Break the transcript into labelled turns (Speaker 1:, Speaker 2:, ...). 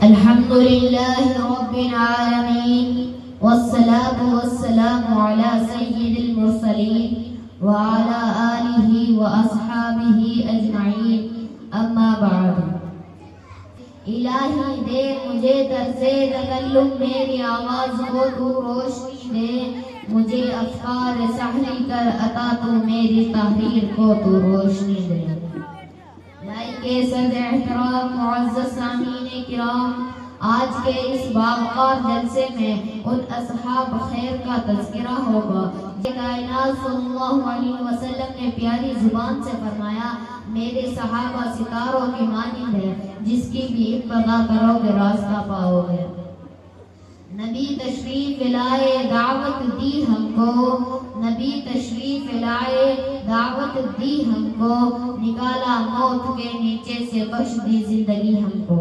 Speaker 1: الحمد لله رب العالمين والصلاة والسلام على سيد المرسلين وعلى آله وأصحابه أجمعين أما بعد الہی دے مجھے طرز تکلم میری آواز کو تو روشنی دے، مجھے افکار سہل کر عطا تو میری تحریر کو تو روشنی دے۔ لائق صد احترام معزز سامعین کرام، آج کے اس باوقار جلسے میں ان اصحاب خیر کا تذکرہ ہوگا کائنات صلی اللہ علیہ وسلم نے پیاری زبان سے فرمایا، میرے صحابہ ستاروں کی مانند ہے، جس کی بھی اتباع کرو گے راستہ پاؤ گے۔ نبی تشریف لائے دعوت دی ہم کو، نبی تشریف لائے دعوت دی ہم کو، نکالا موت کے نیچے سے بخش دی زندگی ہم کو۔